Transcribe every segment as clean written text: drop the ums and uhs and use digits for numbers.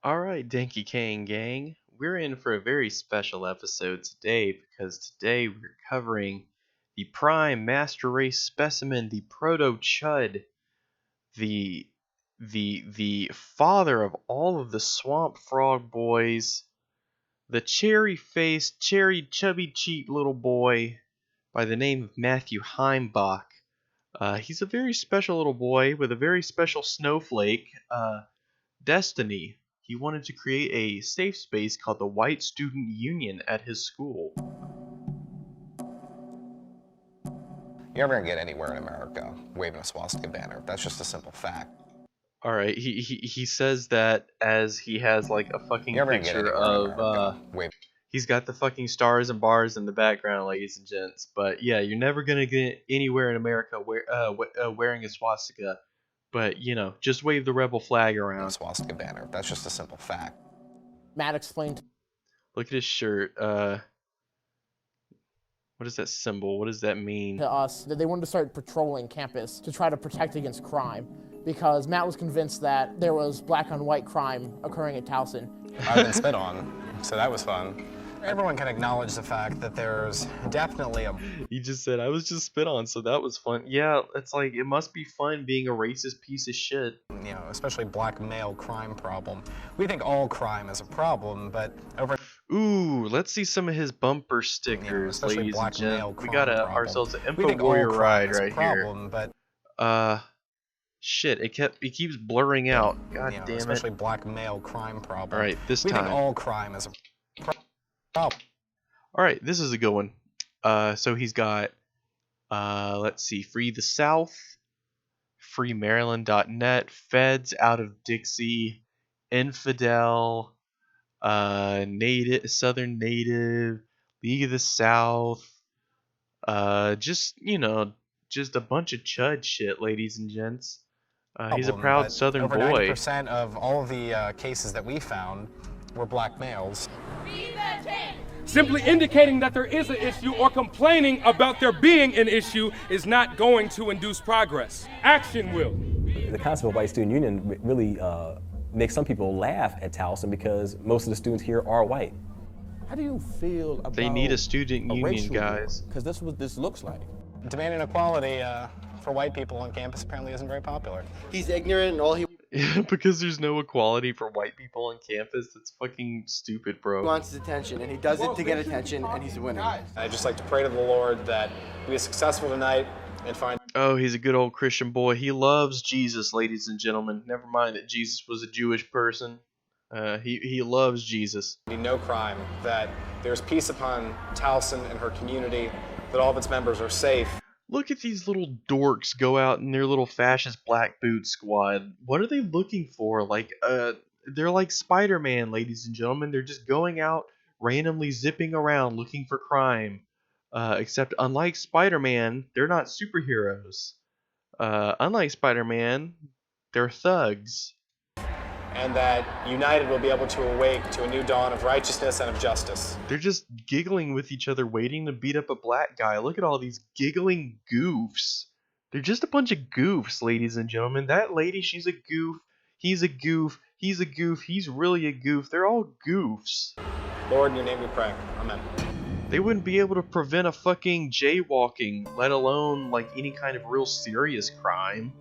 Alright, Dankey Kang gang, we're in for a very special episode today because today we're covering the prime master race specimen, the proto Chud, the the father of all of the swamp frog boys, the cherry-faced, cherry chubby cheek little boy by the name of Matthew Heimback. He's a very special little boy with a very special snowflake. Destiny. He wanted to create a safe space called the White Student Union at his school. You're never gonna get anywhere in America waving a swastika banner. That's just a simple fact. Alright, he says that as he has like a fucking You're never gonna get picture anywhere in of America. he's got the fucking stars and bars in the background, ladies and gents. But yeah, you're never gonna get anywhere in America wearing a swastika. But you know, just wave the rebel flag around. Swastika banner. That's just a simple fact. Matt explained Look at his shirt. What is that symbol? What does that mean? to us that they wanted to start patrolling campus to try to protect against crime because Matt was convinced that there was black on white crime occurring at Towson. I've been spit on, so that was fun. Everyone can acknowledge the fact that there's definitely a... He just said, I was just spit on, so that was fun. Yeah, it's like, it must be fun being a racist piece of shit. You know, especially black male crime problem. We think all crime is a problem, but over... Ooh, let's see some of his bumper stickers, especially ladies and black male gents. We crime got problem. ourselves an We Info think all Warrior crime ride is a right problem, here. but Shit, it keeps blurring out. God you know, damn especially it. black male crime problem. Alright, this we time. think all crime is a problem. Alright, this is a good one. So he's got, let's see, Free the South, FreeMaryland.net, Feds Out of Dixie, Infidel, Southern Native, League of the South, just, you know, just a bunch of chud shit, ladies and gents. He's a proud But Southern over boy. 90% of all of the cases that we found were black males. Simply indicating that there is an issue or complaining about there being an issue is not going to induce progress. Action will. The concept of white student union really makes some people laugh at Towson because most of the students here are white. How do you feel about They need a student union, guys. Because this is what this looks like. Demanding equality for white people on campus apparently isn't very popular. He's ignorant and all he Because there's no equality for white people on campus. That's fucking stupid, bro. wants is attention, and he does it to get attention, and he's winning. I'd just like to pray to the Lord that we be successful tonight and find Oh, he's a good old Christian boy. He loves Jesus, ladies and gentlemen. Never mind that Jesus was a Jewish person. He loves Jesus. no crime, that there's peace upon Towson and her community, that all of its members are safe. Look at these little dorks go out in their little fascist black boot squad. What are they looking for? Like, they're like Spider-Man, ladies and gentlemen. They're just going out, randomly zipping around looking for crime. Except unlike Spider-Man, they're not superheroes. Unlike Spider-Man, they're thugs. And that united we'll be able to awake to a new dawn of righteousness and of justice. They're just giggling with each other, waiting to beat up a black guy. Look at all these giggling goofs. They're just a bunch of goofs, ladies and gentlemen. That lady, she's a goof. He's a goof. He's a goof. He's really a goof. They're all goofs. Lord, in your name we pray. Amen. They wouldn't be able to prevent a fucking jaywalking, let alone like any kind of real serious crime.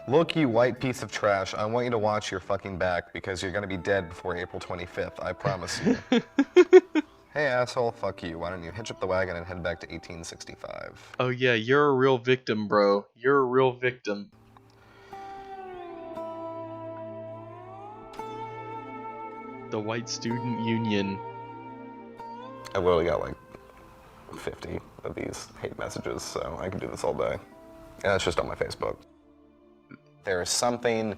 Look, you white piece of trash, I want you to watch your fucking back because you're gonna be dead before April 25th, I promise you. Hey asshole, fuck you. Why don't you hitch up the wagon and head back to 1865? Oh yeah, you're a real victim, bro. You're a real victim. The White Student Union. I've literally got like 50 of these hate messages, so I can do this all day. And it's just on my Facebook. There is something...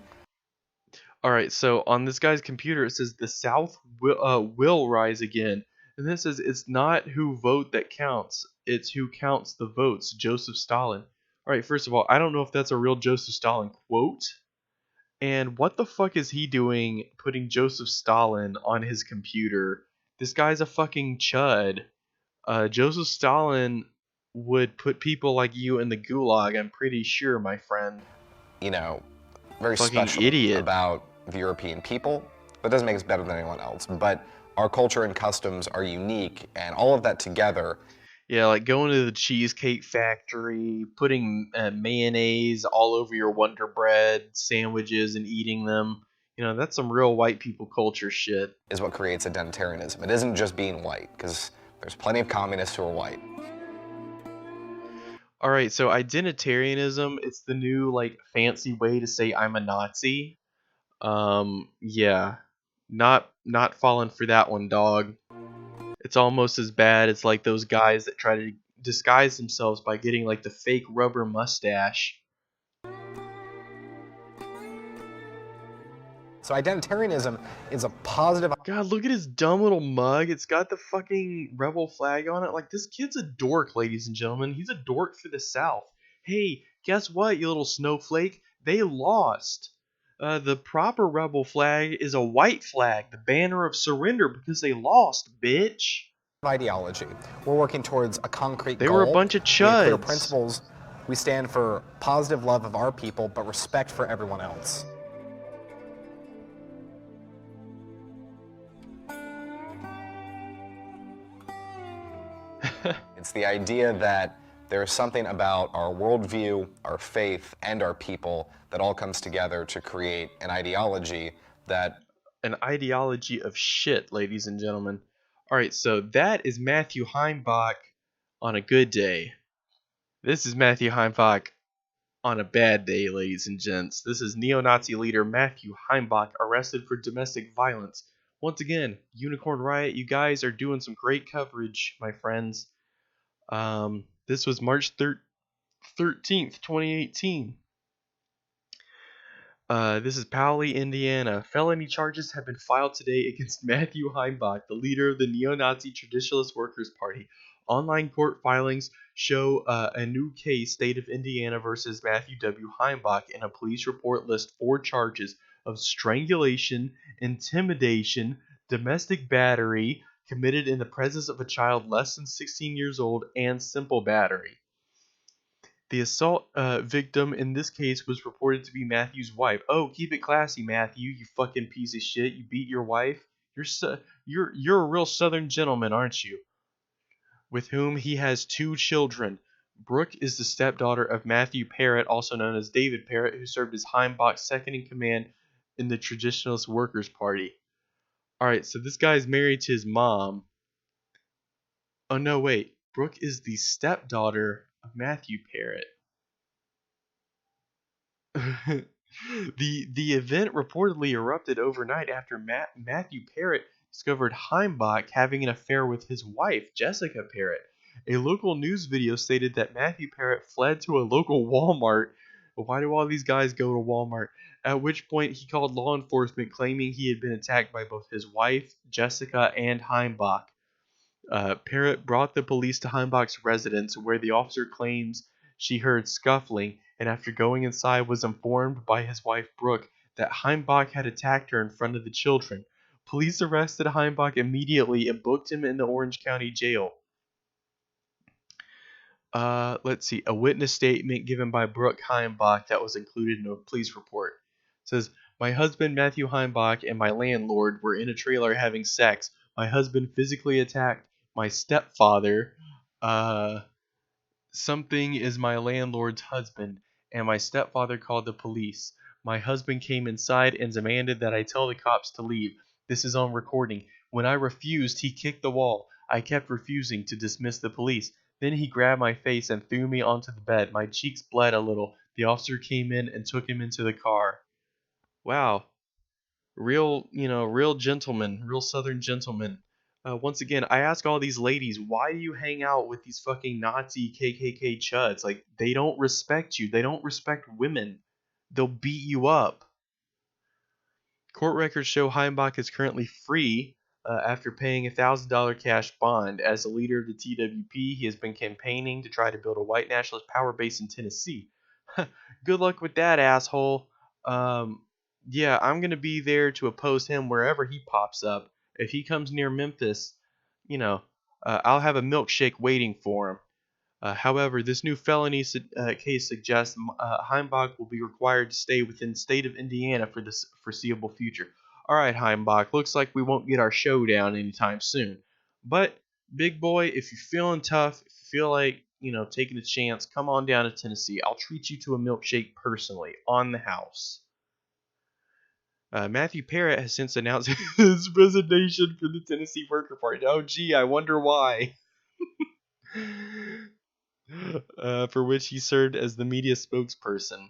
Alright, so on this guy's computer it says the South will rise again. And this says it's not who vote that counts, it's who counts the votes. Joseph Stalin. Alright, first of all, I don't know if that's a real Joseph Stalin quote. And what the fuck is he doing putting Joseph Stalin on his computer? This guy's a fucking chud. Joseph Stalin would put people like you in the gulag, I'm pretty sure, my friend. You know, very Fucking special idiot. about the European people. That doesn't make us better than anyone else, but our culture and customs are unique, and all of that together. Yeah, like going to the Cheesecake Factory, putting mayonnaise all over your Wonder Bread sandwiches and eating them. You know, that's some real white people culture shit. Is what creates identitarianism. It isn't just being white, because there's plenty of communists who are white. All right, so identitarianism, it's the new like fancy way to say I'm a Nazi. Yeah. Not falling for that one, dog. It's almost as bad as like those guys that try to disguise themselves by getting like the fake rubber mustache. So identitarianism is a positive. God, look at his dumb little mug. It's got the fucking rebel flag on it. Like, this kid's a dork, ladies and gentlemen. He's a dork for the South. Hey, guess what, you little snowflake? They lost. The proper rebel flag is a white flag, the banner of surrender, because they lost, bitch. Ideology. We're working towards a concrete They goal. were a bunch of We have clear chuds. principles. We stand for positive love of our people, but respect for everyone else. It's the idea that there's something about our worldview, our faith, and our people that all comes together to create an ideology that... An ideology of shit, ladies and gentlemen. Alright, so that is Matthew Heimbach on a good day. This is Matthew Heimbach on a bad day, ladies and gents. This is neo-Nazi leader Matthew Heimbach arrested for domestic violence. Once again, Unicorn Riot, you guys are doing some great coverage, my friends. This was March 13th, 2018. This is Powley, Indiana. Felony charges have been filed today against Matthew Heimbach, the leader of the neo-Nazi Traditionalist Workers' Party. Online court filings show a new case, State of Indiana versus Matthew W. Heimbach, and a police report lists 4 charges of strangulation, intimidation, domestic battery committed in the presence of a child less than 16 years old, and simple battery. The assault victim in this case was reported to be Matthew's wife. Oh, keep it classy, Matthew, you fucking piece of shit. You beat your wife? You're a real southern gentleman, aren't you? With whom he has 2 children. Brooke is the stepdaughter of Matthew Parrott, also known as David Parrott, who served as Heimbach's second in command in the Traditionalist Workers' Party. Alright, so this guy's married to his mom. Oh no, wait. Brooke is the stepdaughter of Matthew Parrott. The event reportedly erupted overnight after Matthew Parrott discovered Heimbach having an affair with his wife, Jessica Parrott. A local news video stated that Matthew Parrott fled to a local Walmart. Why do all these guys go to Walmart? At which point he called law enforcement, claiming he had been attacked by both his wife, Jessica, and Heimbach. Parrott brought the police to Heimbach's residence, where the officer claims she heard scuffling, and after going inside was informed by his wife Brooke that Heimbach had attacked her in front of the children. Police arrested Heimbach immediately and booked him in the Orange County Jail. Let's see. A witness statement given by Brooke Heimbach that was included in a police report. It says, "My husband Matthew Heimbach and my landlord were in a trailer having sex. My husband physically attacked my stepfather. Something is my landlord's husband, and my stepfather called the police. My husband came inside and demanded that I tell the cops to leave. This is on recording. When I refused, he kicked the wall. I kept refusing to dismiss the police. Then he grabbed my face and threw me onto the bed. My cheeks bled a little. The officer came in and took him into the car." Wow. Real gentleman, real southern gentleman. Once again, I ask all these ladies, why do you hang out with these fucking Nazi KKK chuds? Like, they don't respect you. They don't respect women. They'll beat you up. Court records show Heimbach is currently free after paying a $1,000 cash bond. As the leader of the TWP, he has been campaigning to try to build a white nationalist power base in Tennessee. Good luck with that, asshole. Yeah, I'm going to be there to oppose him wherever he pops up. If he comes near Memphis, I'll have a milkshake waiting for him. However, this new felony case suggests Heimback will be required to stay within the state of Indiana for the foreseeable future. All right, Heimback, looks like we won't get our showdown anytime soon. But, big boy, if you're feeling tough, if you feel like, taking a chance, come on down to Tennessee. I'll treat you to a milkshake personally, on the house. Matthew Parrott has since announced his resignation from the Tennessee Worker Party. Oh, gee, I wonder why. For which he served as the media spokesperson.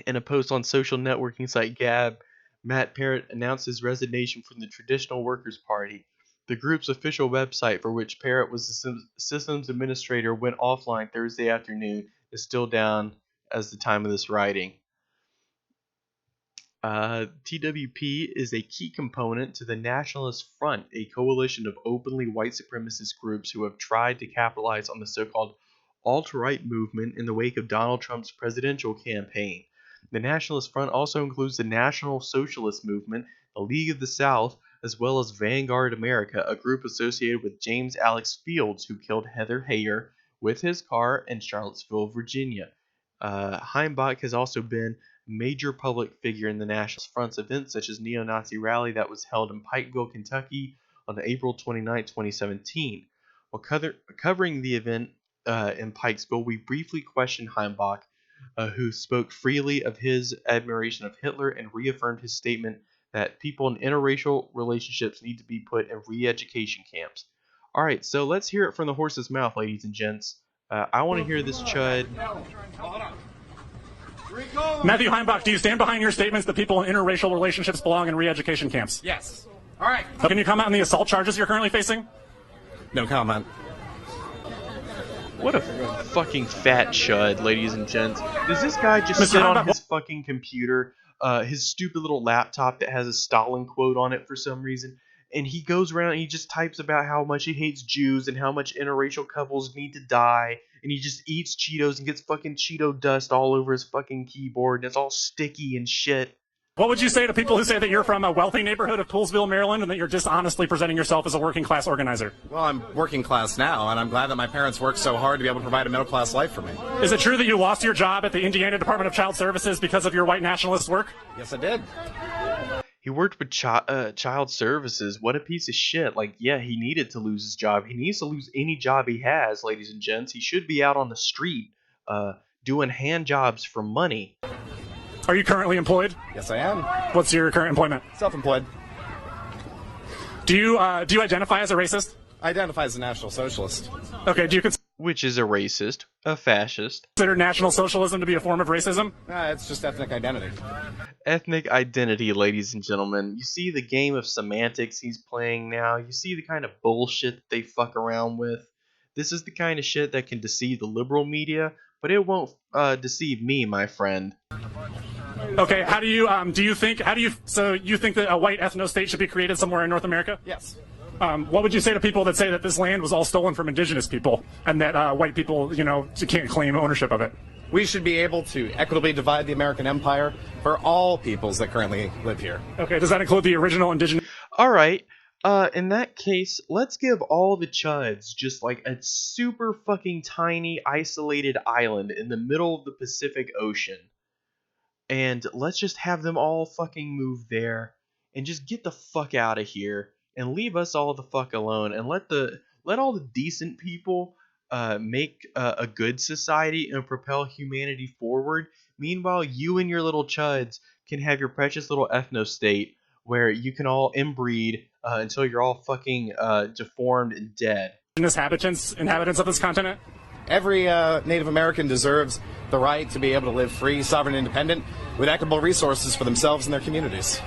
In a post on social networking site Gab, Matt Parrott announced his resignation from the Traditional Workers Party. The group's official website, for which Parrott was the systems administrator, went offline Thursday afternoon, is still down as the time of this writing. TWP is a key component to the Nationalist Front, a coalition of openly white supremacist groups who have tried to capitalize on the so-called alt-right movement in the wake of Donald Trump's presidential campaign. The Nationalist Front also includes the National Socialist Movement, the League of the South, as well as Vanguard America, a group associated with James Alex Fields, who killed Heather Heyer with his car in Charlottesville, Virginia. Heimback has also been major public figure in the Nationalist Front's events, such as neo-Nazi rally that was held in Pikeville, Kentucky on April 29, 2017. While covering the event in Pikesville, we briefly questioned Heimback, who spoke freely of his admiration of Hitler and reaffirmed his statement that people in interracial relationships need to be put in re-education camps. Alright, so let's hear it from the horse's mouth, ladies and gents. I want to hear this chud. Matthew Heimback, do you stand behind your statements that people in interracial relationships belong in re-education camps? Yes. All right. Can you comment on the assault charges you're currently facing? No comment. What a fucking fat chud, ladies and gents. Does this guy just sit on his fucking computer, his stupid little laptop that has a Stalin quote on it for some reason, and he goes around and he just types about how much he hates Jews and how much interracial couples need to die, and he just eats Cheetos and gets fucking Cheeto dust all over his fucking keyboard, and it's all sticky and shit. What would you say to people who say that you're from a wealthy neighborhood of Poolsville, Maryland, and that you're dishonestly presenting yourself as a working class organizer? Well, I'm working class now, and I'm glad that my parents worked so hard to be able to provide a middle class life for me. Is it true that you lost your job at the Indiana Department of Child Services because of your white nationalist work? Yes, I did. He worked with child services. What a piece of shit. Like, yeah, he needed to lose his job. He needs to lose any job he has, ladies and gents. He should be out on the street doing hand jobs for money. Are you currently employed? Yes, I am. What's your current employment? Self-employed. Do you identify as a racist? I identify as a National Socialist. Okay, do you Which is a racist, a fascist. consider National Socialism to be a form of racism? It's just ethnic identity. Ethnic identity, ladies and gentlemen. You see the game of semantics he's playing now. You see the kind of bullshit that they fuck around with. This is the kind of shit that can deceive the liberal media, but it won't deceive me, my friend. Okay, how do you think that a white ethno-state should be created somewhere in North America? Yes. What would you say to people that say that this land was all stolen from indigenous people and that white people, can't claim ownership of it? We should be able to equitably divide the American empire for all peoples that currently live here. Okay, does that include the original indigenous? All right. In that case, let's give all the chuds just like a super fucking tiny isolated island in the middle of the Pacific Ocean. And let's just have them all fucking move there and just get the fuck out of here and leave us all the fuck alone and let all the decent people make a good society and propel humanity forward. Meanwhile, you and your little chuds can have your precious little ethno-state where you can all inbreed until you're all fucking deformed and dead. Inhabitants of this continent? Every Native American deserves the right to be able to live free, sovereign, independent, with equitable resources for themselves and their communities.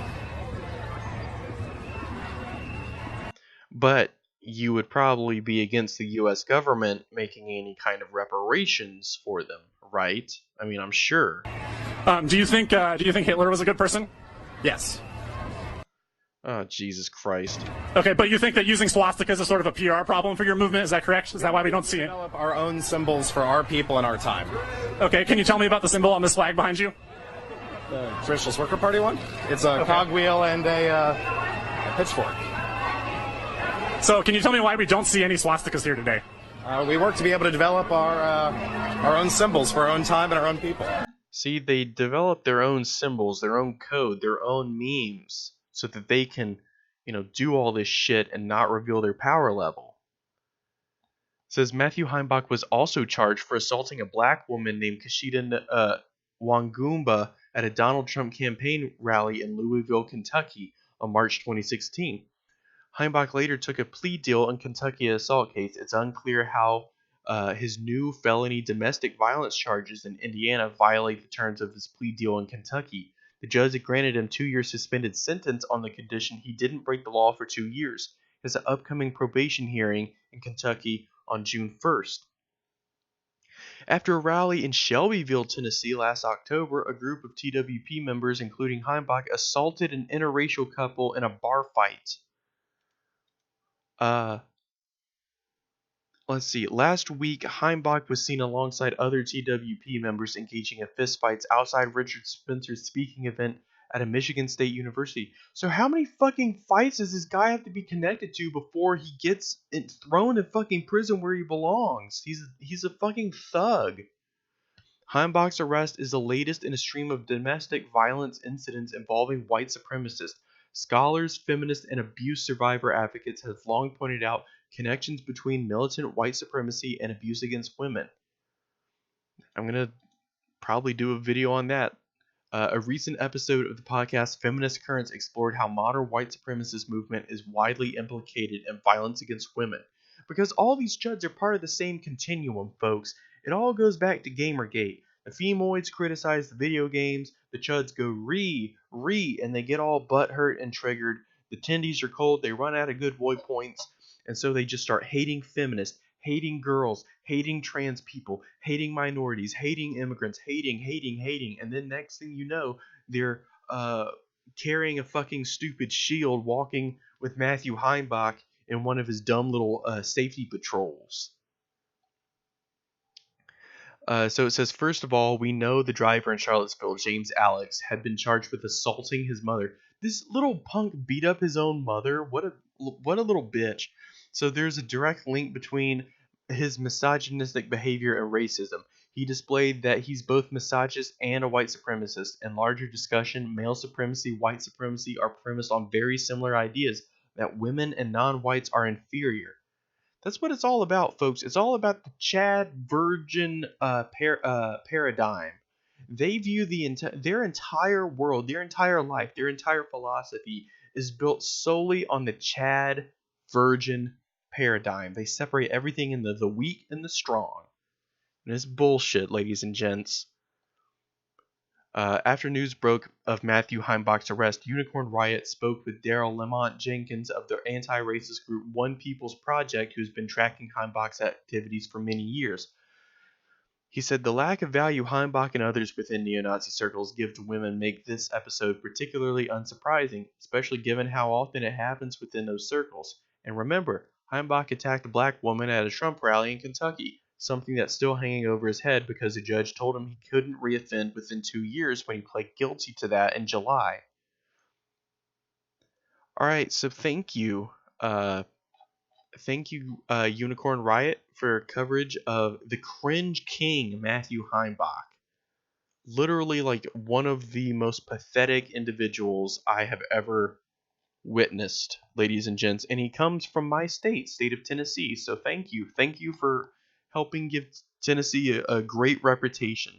But you would probably be against the U.S. government making any kind of reparations for them, right? I mean, I'm sure. Do you think Hitler was a good person? Yes. Oh, Jesus Christ. Okay, but you think that using swastikas is sort of a PR problem for your movement? Is that correct? Is that why we don't see it? Develop our own symbols for our people in our time. Okay, can you tell me about the symbol on this flag behind you? The Traditionalist Worker Party one? It's a cogwheel and a pitchfork. So can you tell me why we don't see any swastikas here today? We work to be able to develop our own symbols for our own time and our own people. See, they develop their own symbols, their own code, their own memes, so that they can, do all this shit and not reveal their power level. It says Matthew Heimbach was also charged for assaulting a black woman named Kashida Wangumba at a Donald Trump campaign rally in Louisville, Kentucky on March 2016. Heimbach later took a plea deal in Kentucky assault case. It's unclear how his new felony domestic violence charges in Indiana violate the terms of his plea deal in Kentucky. The judge had granted him 2-year suspended sentence on the condition he didn't break the law for 2 years. He has an upcoming probation hearing in Kentucky on June 1st. After a rally in Shelbyville, Tennessee last October, a group of TWP members, including Heimbach, assaulted an interracial couple in a bar fight. Let's see. Last week, Heimbach was seen alongside other TWP members engaging in fistfights outside Richard Spencer's speaking event at a Michigan State University. So how many fucking fights does this guy have to be connected to before he gets thrown in fucking prison where he belongs? He's a fucking thug. Heimbach's arrest is the latest in a stream of domestic violence incidents involving white supremacists. Scholars, feminists, and abuse survivor advocates have long pointed out connections between militant white supremacy and abuse against women. I'm going to probably do a video on that. A recent episode of the podcast Feminist Currents explored how modern white supremacist movement is widely implicated in violence against women. Because all these chuds are part of the same continuum, folks. It all goes back to Gamergate. The femoids criticize the video games, the chuds go and they get all butthurt and triggered. The tendies are cold, they run out of good boy points, and so they just start hating feminists, hating girls, hating trans people, hating minorities, hating immigrants, hating, and then next thing you know, they're carrying a fucking stupid shield, walking with Matthew Heimbach in one of his dumb little safety patrols. So it says, first of all, we know the driver in Charlottesville, James Alex, had been charged with assaulting his mother. This little punk beat up his own mother. What a little bitch. So there's a direct link between his misogynistic behavior and racism. He displayed that he's both misogynist and a white supremacist. In larger discussion, male supremacy, white supremacy are premised on very similar ideas that women and non-whites are inferior. That's what it's all about, folks. It's all about the Chad virgin paradigm. They view their entire world, their entire life, their entire philosophy is built solely on the Chad virgin paradigm. They separate everything into the weak and the strong. And it's bullshit, ladies and gents. After news broke of Matthew Heimbach's arrest, Unicorn Riot spoke with Daryl Lamont Jenkins of the anti-racist group One People's Project, who's been tracking Heimbach's activities for many years. He said the lack of value Heimbach and others within neo-Nazi circles give to women make this episode particularly unsurprising, especially given how often it happens within those circles. And remember, Heimbach attacked a black woman at a Trump rally in Kentucky, something that's still hanging over his head because the judge told him he couldn't reoffend within 2 years when he pled guilty to that in July. Alright, so thank you. Unicorn Riot, for coverage of the cringe king, Matthew Heimbach. Literally, like, one of the most pathetic individuals I have ever witnessed, ladies and gents. And he comes from my state of Tennessee. So thank you. Thank you for helping give Tennessee a great reputation.